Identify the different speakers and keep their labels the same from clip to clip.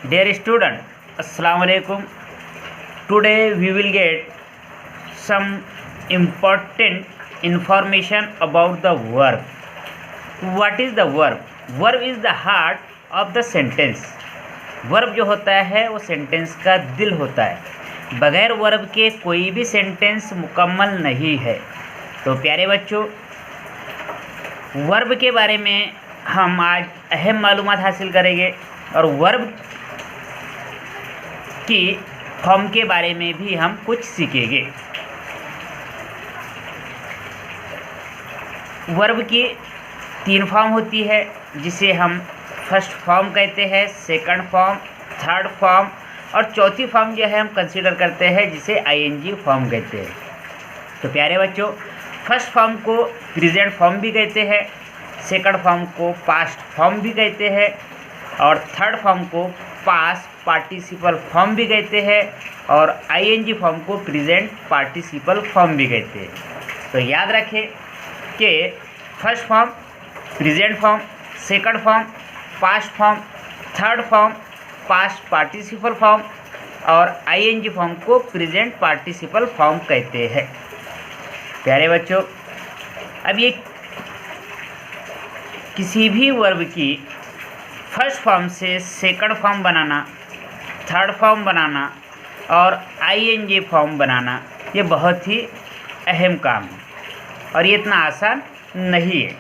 Speaker 1: Dear student, Assalamu alaikum. Today we will get some important information about the verb. What is the verb? Verb is the heart of the sentence. Verb जो होता है वो sentence का दिल होता है। बगैर वर्ब के कोई भी सेंटेंस मुकम्मल नहीं है। तो प्यारे बच्चों, वर्ब के बारे में हम आज अहम मालूमात हासिल करेंगे और वर्ब की फॉर्म के बारे में भी हम कुछ सीखेंगे। वर्ब की 3 फॉर्म होती है, जिसे हम फर्स्ट फॉर्म कहते हैं, सेकंड फॉर्म, थर्ड फॉर्म और चौथी फॉर्म जो है हम कंसीडर करते हैं, जिसे आईएनजी फॉर्म कहते हैं। तो प्यारे बच्चों, फर्स्ट फॉर्म को प्रेजेंट फॉर्म भी कहते हैं, सेकंड फॉर्म को पास्ट फॉर्म भी कहते हैं और थर्ड फॉर्म को पास्ट पार्टिसिपल फॉर्म भी कहते हैं और आईएनजी फॉर्म को प्रेजेंट पार्टिसिपल फॉर्म भी कहते हैं। तो याद रखें कि first form present form, second form past form, third form past participle form और आईएनजी फॉर्म को प्रेजेंट पार्टिसिपल फॉर्म कहते हैं। प्यारे बच्चों, अब ये किसी भी वर्ब की फर्स्ट फॉर्म से सेकंड फॉर्म बनाना, थर्ड फॉर्म बनाना और आईएनजी फॉर्म बनाना, ये बहुत ही अहम काम है और ये इतना आसान नहीं है।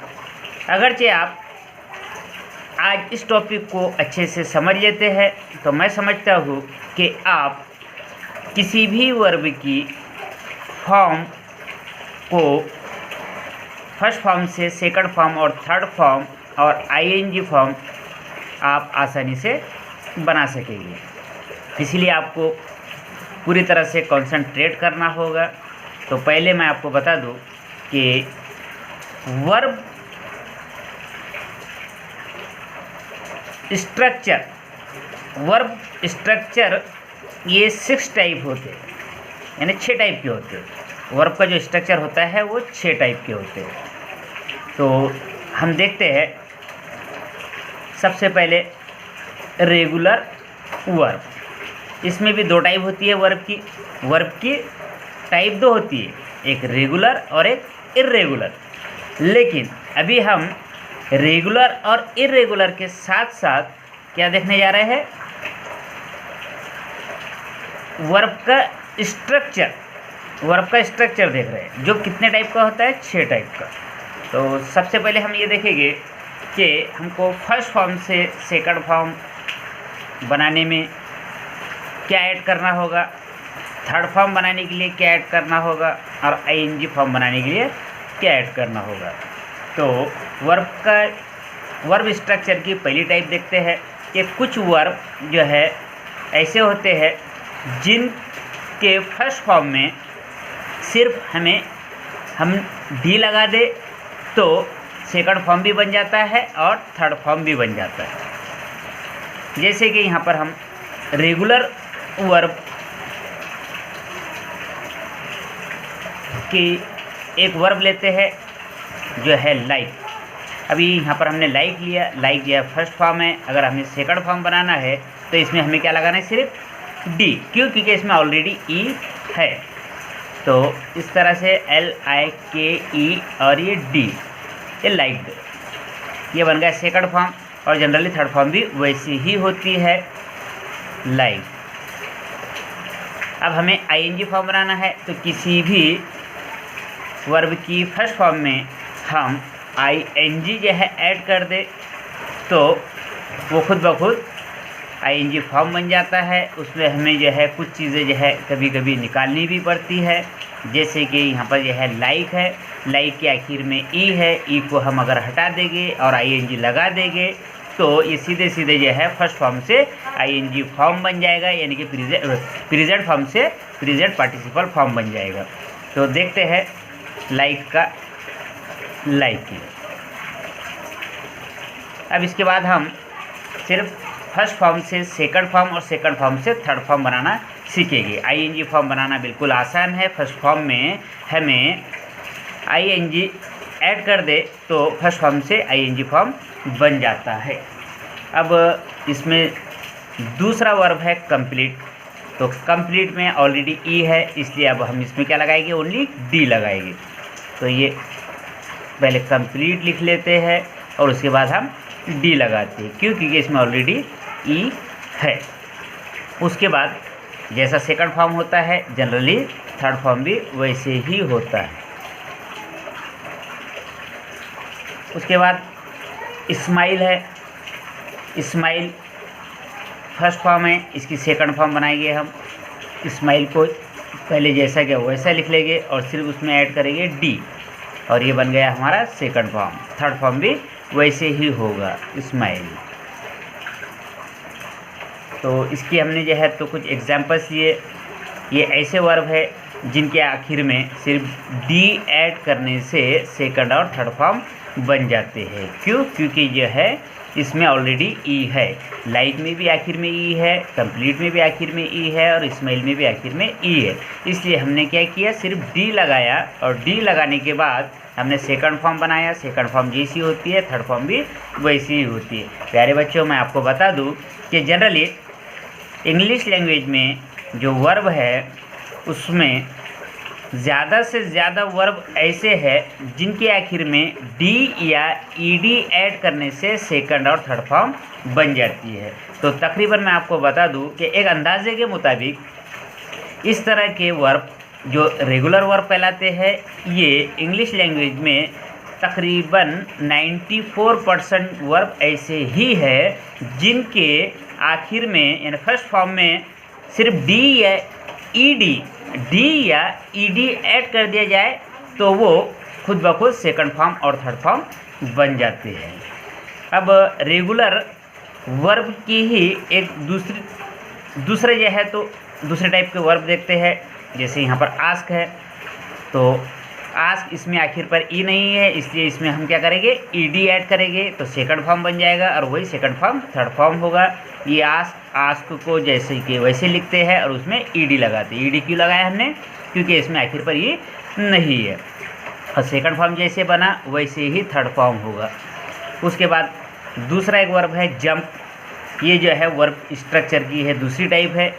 Speaker 1: अगरचे आप आज इस टॉपिक को अच्छे से समझ लेते हैं तो मैं समझता हूँ कि आप किसी भी वर्ब की फॉर्म को फर्स्ट फॉर्म से सेकंड फॉर्म और थर्ड फॉर्म और आईएनजी फॉर्म आप आसानी से बना सकेंगे। इसलिए आपको पूरी तरह से कंसंट्रेट करना होगा। तो पहले मैं आपको बता दूं कि वर्ब स्ट्रक्चर ये 6 टाइप होते हैं, यानी 6 टाइप के होते हैं। वर्ब का जो स्ट्रक्चर होता है वो 6 टाइप के होते हैं। तो हम देखते हैं सबसे पहले रेगुलर वर्ब। इसमें भी 2 टाइप होती है वर्ब की। वर्ब की टाइप 2 होती है, एक रेगुलर और एक इर्रेगुलर। लेकिन अभी हम रेगुलर और इर्रेगुलर के साथ साथ क्या देखने जा रहे हैं, वर्ब का स्ट्रक्चर देख रहे हैं, जो कितने टाइप का होता है, 6 टाइप का। तो सबसे पहले हम ये देखेंगे कि हमको फर्स्ट फॉर्म से सेकंड फॉर्म बनाने में क्या ऐड करना होगा, थर्ड फॉर्म बनाने के लिए क्या ऐड करना होगा और आईएनजी फॉर्म बनाने के लिए क्या ऐड करना होगा। तो वर्ब स्ट्रक्चर की पहली टाइप देखते हैं कि कुछ वर्ब जो है ऐसे होते हैं जिनके फर्स्ट फॉर्म में सिर्फ हम डी लगा दे तो सेकंड फॉर्म भी बन जाता है और थर्ड फॉर्म भी बन जाता है। जैसे कि यहाँ पर हम रेगुलर वर्ब की एक वर्ब लेते हैं जो है लाइक। अभी यहाँ पर हमने लाइक लिया, लाइक जो है फर्स्ट फॉर्म है। अगर हमें सेकंड फॉर्म बनाना है तो इसमें हमें क्या लगाना है, सिर्फ डी। क्यों? क्योंकि इसमें ऑलरेडी ई है। तो इस तरह से LIKE और ये डी, ये लाइक, ये बन गया सेकंड फॉर्म। और जनरली थर्ड फॉर्म भी वैसी ही होती है, लाइक। अब हमें आईएनजी फॉर्म बनाना है तो किसी भी वर्ब की फर्स्ट फॉर्म में हम आईएनजी जो है ऐड कर दे तो वो खुद ब खुद आईएनजी फॉर्म बन जाता है। उसमें हमें जो है कुछ चीज़ें जो है कभी कभी निकालनी भी पड़ती है। जैसे कि यहाँ पर जो है लाइक है, लाइक के आखिर में ई है, ई को हम अगर हटा देंगे और आईएनजी लगा देंगे तो ये सीधे सीधे जो है फर्स्ट फॉर्म से आईएनजी फॉर्म बन जाएगा, यानी कि प्रेजेंट फॉर्म से प्रेजेंट पार्टिसिपल फॉर्म बन जाएगा। तो देखते हैं लाइक का लाइक की। अब इसके बाद हम सिर्फ फर्स्ट फॉर्म से सेकंड फॉर्म और सेकंड फॉर्म से थर्ड फॉर्म बनाना सीखेंगे। आईएनजी फॉर्म बनाना बिल्कुल आसान है। फर्स्ट फॉर्म में हमें आईएनजी ऐड कर दे तो फर्स्ट फॉर्म से आईएनजी फॉर्म बन जाता है। अब इसमें दूसरा वर्ब है कंप्लीट। तो कंप्लीट में ऑलरेडी ई है, इसलिए अब हम इसमें क्या लगाएंगे, ओनली डी लगाएंगे। तो ये पहले कंप्लीट लिख लेते हैं और उसके बाद हम डी लगाते हैं, क्योंकि इसमें ऑलरेडी ई है। उसके बाद जैसा सेकंड फॉर्म होता है जनरली थर्ड फॉर्म भी वैसे ही होता है। उसके बाद स्माइल है। स्माइल फर्स्ट फॉर्म है, इसकी सेकंड फॉर्म बनाएंगे हम। स्माइल को पहले जैसा क्या वैसा लिख लेंगे और सिर्फ उसमें ऐड करेंगे डी, और ये बन गया हमारा सेकंड फॉर्म। थर्ड फॉर्म भी वैसे ही होगा, स्माइल। तो इसकी हमने जो है तो कुछ एग्जांपल्स लिए। ये ऐसे वर्ब है जिनके आखिर में सिर्फ डी ऐड करने से सेकंड और थर्ड फॉर्म बन जाते हैं। क्यों? क्योंकि जो है इसमें ऑलरेडी ई है। लाइक में भी आखिर में ई है, कंप्लीट में भी आखिर में ई है और स्माइल में भी आखिर में ई है। इसलिए हमने क्या किया, सिर्फ डी लगाया और डी लगाने के बाद हमने सेकंड फॉर्म बनाया। सेकंड फॉर्म जैसी होती है थर्ड फॉर्म भी वैसी ही होती है। प्यारे बच्चों, मैं आपको बता दूं कि जनरली इंग्लिश लैंग्वेज में जो वर्ब है उसमें ज़्यादा से ज़्यादा वर्ब ऐसे हैं जिनके आखिर में डी या ईडी ऐड करने से सेकंड और थर्ड फॉर्म बन जाती है। तो तकरीबन मैं आपको बता दूं कि एक अंदाजे के मुताबिक इस तरह के वर्ब जो रेगुलर वर्ब कहलाते हैं, ये इंग्लिश लैंग्वेज में तकरीबन 94% वर्ब ऐसे ही है जिनके आखिर में यानी फर्स्ट फॉर्म में सिर्फ डी या ईडी ऐड कर दिया जाए तो वो खुद ब खुद सेकंड फॉर्म और थर्ड फॉर्म बन जाते हैं। अब रेगुलर वर्ब की ही एक दूसरे जो है तो दूसरे टाइप के वर्ब देखते हैं। जैसे यहाँ पर आस्क है, तो आस्क इसमें आखिर पर ई नहीं है, इसलिए इसमें हम क्या करेंगे, ईडी ऐड करेंगे तो सेकंड फॉर्म बन जाएगा और वही सेकंड फॉर्म थर्ड फॉर्म होगा। ये आस्क को जैसे कि वैसे लिखते हैं और उसमें ईडी लगाते हैं। ईडी क्यों लगाया हमने, क्योंकि इसमें आखिर पर ये नहीं है। और सेकंड फॉर्म जैसे बना वैसे ही थर्ड फॉर्म होगा। उसके बाद दूसरा एक वर्ब है जंप। ये जो है वर्ब स्ट्रक्चर की है दूसरी टाइप है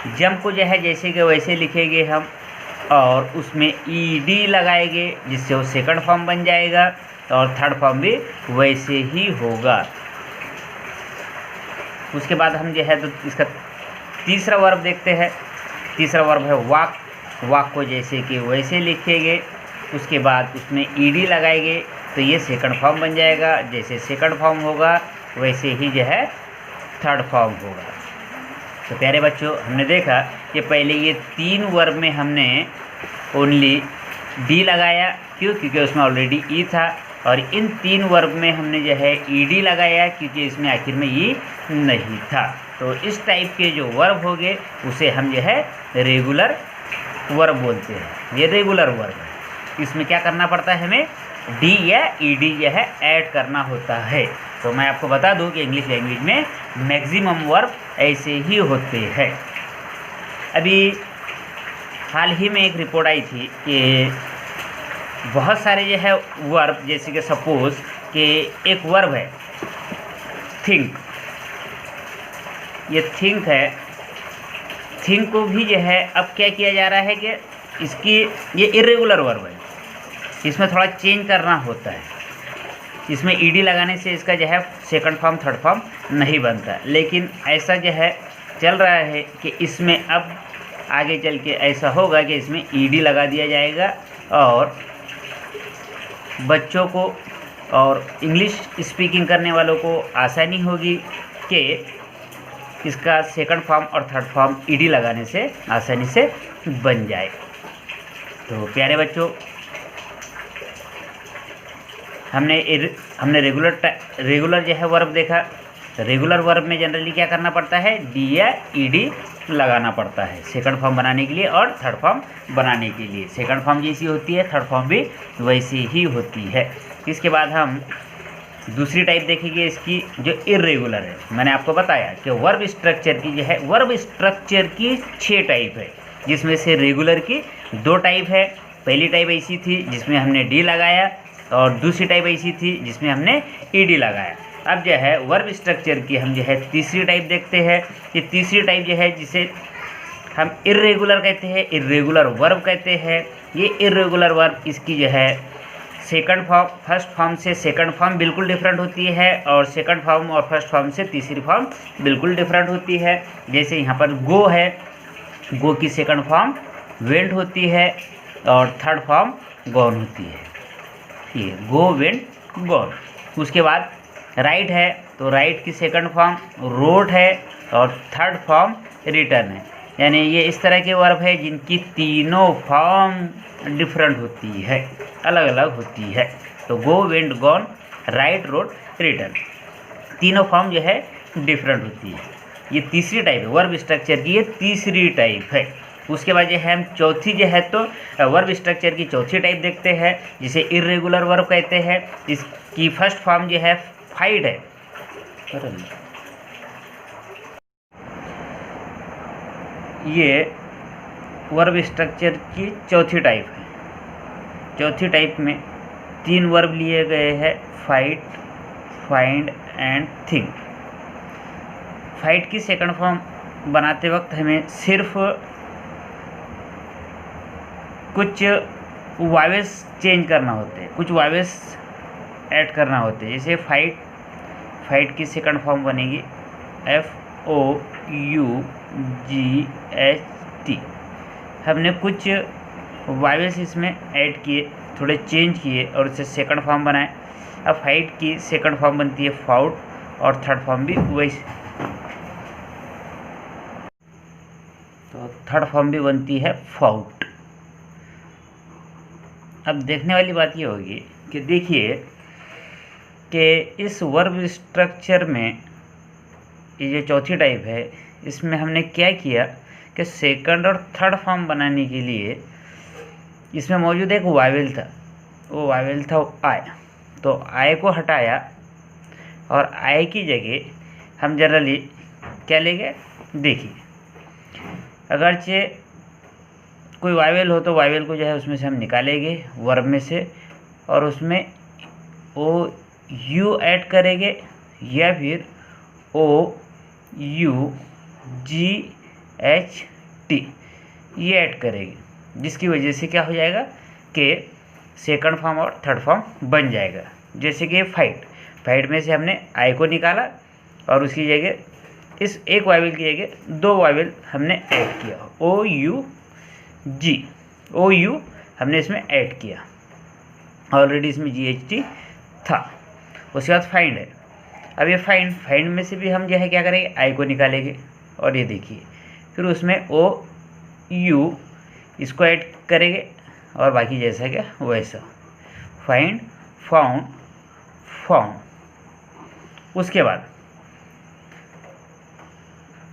Speaker 1: जंप को जो है जैसे कि वैसे लिखेंगे हम और उसमें ईडी लगाएंगे जिससे वो सेकंड फॉर्म बन जाएगा और थर्ड फॉर्म भी वैसे ही होगा। उसके बाद हम जो है तो इसका तीसरा वर्ब देखते हैं। तीसरा वर्ब है वॉक को जैसे कि वैसे लिखेंगे, उसके बाद उसमें ईडी लगाएंगे तो ये सेकंड फॉर्म बन जाएगा। जैसे सेकंड फॉर्म होगा वैसे ही जो है थर्ड फॉर्म होगा। तो प्यारे बच्चों, हमने देखा कि पहले ये तीन वर्ब में हमने ओनली डी लगाया। क्यों? क्योंकि उसमें ऑलरेडी ई था। और इन तीन वर्ब में हमने जो है ईडी लगाया क्योंकि इसमें आखिर में ई नहीं था। तो इस टाइप के जो वर्ब हो गए उसे हम जो है रेगुलर वर्ब बोलते हैं। ये रेगुलर वर्ब है, इसमें क्या करना पड़ता है, हमें डी या ईडी जो है ऐड करना होता है। तो मैं आपको बता दूं कि इंग्लिश लैंग्वेज में मैक्सिमम वर्ब ऐसे ही होते हैं। अभी हाल ही में एक रिपोर्ट आई थी कि बहुत सारे जो है वर्ब, जैसे कि सपोज़ कि एक वर्ब है थिंक। ये थिंक है, थिंक को भी जो है अब क्या किया जा रहा है कि इसकी ये इर्रेगुलर वर्ब है, इसमें थोड़ा चेंज करना होता है। इसमें ईडी लगाने से इसका जो है सेकंड फॉर्म थर्ड फॉर्म नहीं बनता, लेकिन ऐसा जो है चल रहा है कि इसमें अब आगे चल के ऐसा होगा कि इसमें ईडी लगा दिया जाएगा और बच्चों को और इंग्लिश स्पीकिंग करने वालों को आसानी होगी कि इसका सेकंड फॉर्म और थर्ड फॉर्म ईडी लगाने से आसानी से बन जाए। तो प्यारे बच्चों, हमने रेगुलर जो है वर्ब देखा। रेगुलर वर्ब में जनरली क्या करना पड़ता है, डी या ईडी लगाना पड़ता है सेकंड फॉर्म बनाने के लिए और थर्ड फॉर्म बनाने के लिए। सेकंड फॉर्म जैसी होती है थर्ड फॉर्म भी वैसी ही होती है। इसके बाद हम दूसरी टाइप देखेंगे इसकी, जो इर्रेगुलर है। मैंने आपको बताया कि वर्ब स्ट्रक्चर की जो है वर्ब स्ट्रक्चर की 6 टाइप है, जिसमें से रेगुलर की 2 टाइप है। पहली टाइप ऐसी थी जिसमें हमने डी लगाया और दूसरी टाइप ऐसी थी जिसमें हमने ईडी लगाया। अब जो है वर्ब स्ट्रक्चर की हम जो है तीसरी टाइप देखते हैं। ये तीसरी टाइप जो है जिसे हम इर्रेगुलर कहते हैं, इर्रेगुलर वर्ब कहते हैं। ये इर्रेगुलर वर्ब इसकी जो है सेकंड फॉर्म फर्स्ट फॉर्म से सेकंड फॉर्म बिल्कुल डिफरेंट होती है, और सेकंड फॉर्म और फर्स्ट फॉर्म से तीसरी फॉर्म बिल्कुल डिफरेंट होती है। जैसे यहाँ पर गो है, गो की सेकंड फॉर्म वेंट होती है और थर्ड फॉर्म गॉन होती है। ये गो वेंट गॉन। उसके बाद राइट है, तो राइट की सेकंड फॉर्म रोट है और थर्ड फॉर्म रिटर्न है। यानी ये इस तरह के वर्ब है जिनकी तीनों फॉर्म डिफरेंट होती है, अलग अलग होती है। तो go went gone right road return, तीनों फॉर्म जो है डिफरेंट होती है। ये तीसरी टाइप है वर्ब स्ट्रक्चर की, ये तीसरी टाइप है। उसके बाद जो है हम चौथी जो है तो वर्ब स्ट्रक्चर की चौथी टाइप देखते हैं जिसे इर्रेगुलर वर्ब कहते हैं। इसकी फर्स्ट फॉर्म जो है फाइड है। ये वर्ब स्ट्रक्चर की चौथी टाइप है। चौथी टाइप में तीन वर्ब लिए गए हैं, fight, find and think. Fight की सेकंड फॉर्म बनाते वक्त हमें सिर्फ कुछ वावेल्स चेंज करना होते हैं, कुछ वावेल्स ऐड करना होते हैं। जैसे फाइट, फाइट की सेकंड फॉर्म बनेगी FOUGHT। हमने कुछ वावेल्स इसमें ऐड किए, थोड़े चेंज किए और इससे सेकंड फॉर्म बनाए। अब फाइट की सेकंड फॉर्म बनती है फाउट और थर्ड फॉर्म भी वैसे, तो थर्ड फॉर्म भी बनती है फाउट। अब देखने वाली बात ये होगी कि देखिए कि इस वर्ब स्ट्रक्चर में ये जो चौथी टाइप है इसमें हमने क्या किया कि सेकंड और थर्ड फॉर्म बनाने के लिए इसमें मौजूद एक वावेल था, वो वावेल था आई। तो आई को हटाया और आई की जगह हम जनरली क्या लेंगे, देखिए अगरचे कोई वावेल हो तो वावेल को जो है उसमें से हम निकालेंगे वर्ब में से, और उसमें ओ यू ऐड करेंगे या फिर OUGHT ये ऐड करेंगे, जिसकी वजह से क्या हो जाएगा कि सेकंड फॉर्म और थर्ड फॉर्म बन जाएगा। जैसे कि फाइट, फाइट में से हमने आई को निकाला और उसकी जगह इस एक वावेल की जगह दो वावेल हमने ऐड किया, OU हमने इसमें ऐड किया, ऑलरेडी इसमें GHT था। उसके बाद फाइंड है। अब ये फाइंड में से भी हम जो है क्या करेंगे, आई को निकालेंगे और ये देखिए फिर उसमें OU इसको ऐड करेंगे और बाकी जैसा क्या वैसा, फाइंड, फाउंड, फाउंड। उसके बाद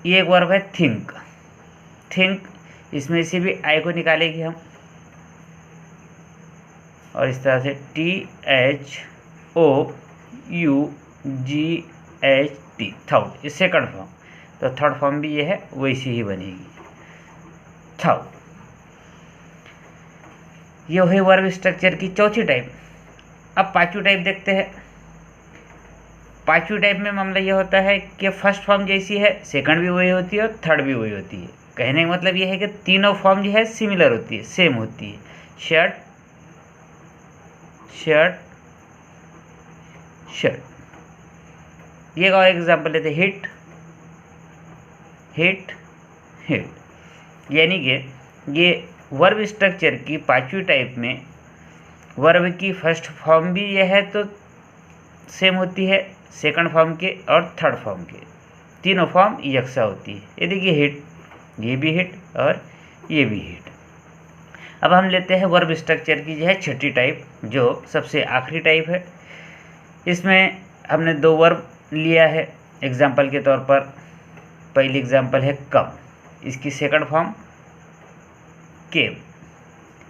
Speaker 1: ये एक वर्ब है थिंक, थिंक इसमें से भी आई को निकालेंगे हम और इस तरह से THOUGHT थाउट, इस सेकंड फॉर्म। तो थर्ड फॉर्म भी ये है वैसी ही बनेगी, थाउट। ये वही वर्ब स्ट्रक्चर की चौथी टाइप। अब पांचवी टाइप देखते हैं। पांचवी टाइप में मामला ये होता है कि फर्स्ट फॉर्म जैसी है, सेकंड भी वही होती है और थर्ड भी वही होती है। कहने का मतलब ये है कि तीनों फॉर्म जो है सिमिलर होती है, सेम होती है। Shirt, shirt, shirt. ये का एग्जाम्पल लेते, हिट, हिट, हिट। यानी कि ये वर्ब स्ट्रक्चर की पांचवी टाइप में वर्ब की फर्स्ट फॉर्म भी यह है तो सेम होती है सेकंड फॉर्म के और थर्ड फॉर्म के, तीनों फॉर्म यकसा होती है। ये देखिए हिट, ये भी हिट और ये भी हिट। अब हम लेते हैं वर्ब स्ट्रक्चर की जो है छठी टाइप, जो सबसे आखिरी टाइप है। इसमें हमने दो वर्ब लिया है एग्जाम्पल के तौर पर। पहली एग्जाम्पल है कम, इसकी सेकंड फॉर्म केम।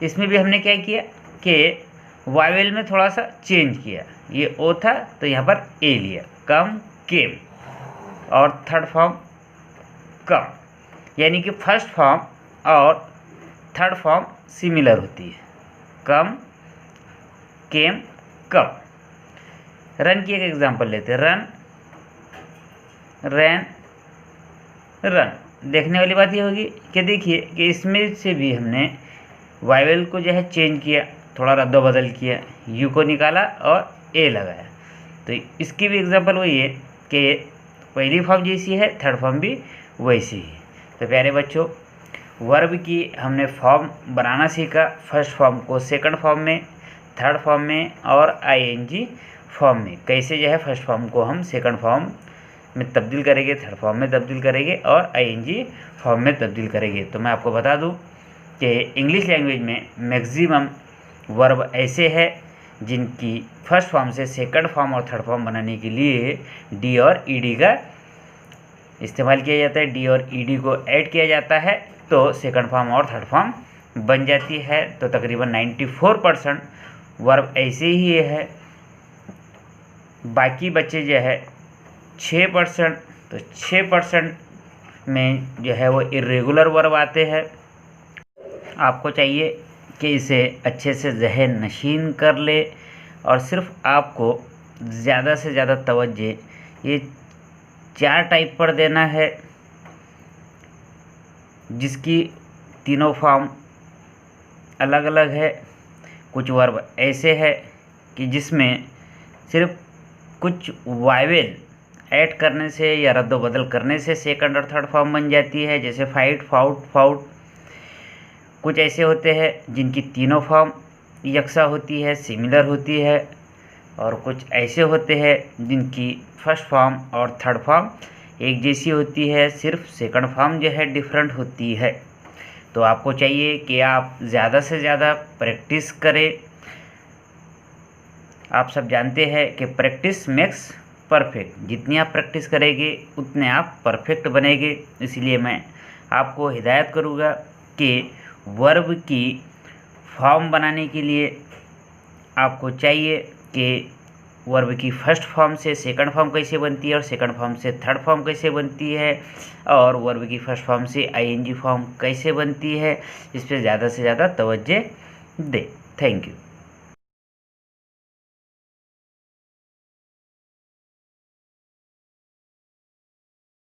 Speaker 1: इसमें भी हमने क्या किया कि वावेल में थोड़ा सा चेंज किया, ये ओ था तो यहाँ पर ए लिया, कम केम। और थर्ड फॉर्म कम, यानी कि फर्स्ट फॉर्म और थर्ड फॉर्म सिमिलर होती है, कम, केम, कम। रन की एक एग्जांपल लेते हैं, रन, रैन, रन। देखने वाली बात ये होगी कि देखिए कि इसमें से भी हमने वाइवल को जो है चेंज किया, थोड़ा रद्दोबदल किया, यू को निकाला और ए लगाया। तो इसकी भी एग्जांपल वही है कि पहली फॉर्म जैसी है, थर्ड फॉर्म भी वैसी है। तो प्यारे बच्चों, वर्ब की हमने फॉर्म बनाना सीखा, फर्स्ट फॉर्म को सेकंड फॉर्म में, थर्ड फॉर्म में और आईएनजी फॉर्म में। कैसे जो है फर्स्ट फॉर्म को हम सेकंड फॉर्म में तब्दील करेंगे, थर्ड फॉर्म में तब्दील करेंगे और आईएनजी फॉर्म में तब्दील करेंगे। तो मैं आपको बता दूं कि इंग्लिश लैंग्वेज में मैक्सिमम वर्ब ऐसे हैं जिनकी फर्स्ट फॉर्म से सेकंड फॉर्म और थर्ड फॉर्म बनाने के लिए डी और ईडी का इस्तेमाल किया जाता है। डी और ईडी को ऐड किया जाता है तो सेकंड फॉर्म और थर्ड फॉर्म बन जाती है। तो तकरीबन 94% वर्ब ऐसे ही है। बाकी बच्चे जो है 6%, तो 6% में जो है वो इर्रेगुलर वर्ब आते हैं। आपको चाहिए कि इसे अच्छे से ज़हन नशीन कर ले और सिर्फ आपको ज़्यादा से ज़्यादा तवज्जो ये 4 टाइप पर देना है, जिसकी तीनों फॉर्म अलग अलग है। कुछ वर्ब ऐसे है कि जिसमें सिर्फ कुछ वाइवेल ऐड करने से या रद्दोबदल करने से सेकंड और थर्ड फॉर्म बन जाती है, जैसे फाइट, फाउट, फाउट। कुछ ऐसे होते हैं जिनकी तीनों फॉर्म यकसा होती है, सिमिलर होती है, और कुछ ऐसे होते हैं जिनकी फर्स्ट फॉर्म और थर्ड फॉर्म एक जैसी होती है, सिर्फ सेकंड फॉर्म जो है डिफरेंट होती है। तो आपको चाहिए कि आप ज़्यादा से ज़्यादा प्रैक्टिस करें। आप सब जानते हैं कि प्रैक्टिस मेक्स परफेक्ट। जितनी आप प्रैक्टिस करेंगे उतने आप परफेक्ट बनेंगे। इसलिए मैं आपको हिदायत करूँगा कि वर्ब की फॉर्म बनाने के लिए आपको चाहिए कि वर्ब की फर्स्ट फॉर्म से सेकंड फॉर्म कैसे बनती है और सेकंड फॉर्म से थर्ड फॉर्म कैसे बनती है, और वर्ब की फर्स्ट फॉर्म से आईएनजी फॉर्म कैसे बनती है, इस पर ज़्यादा से ज़्यादा तवज्जो दें। Thank you.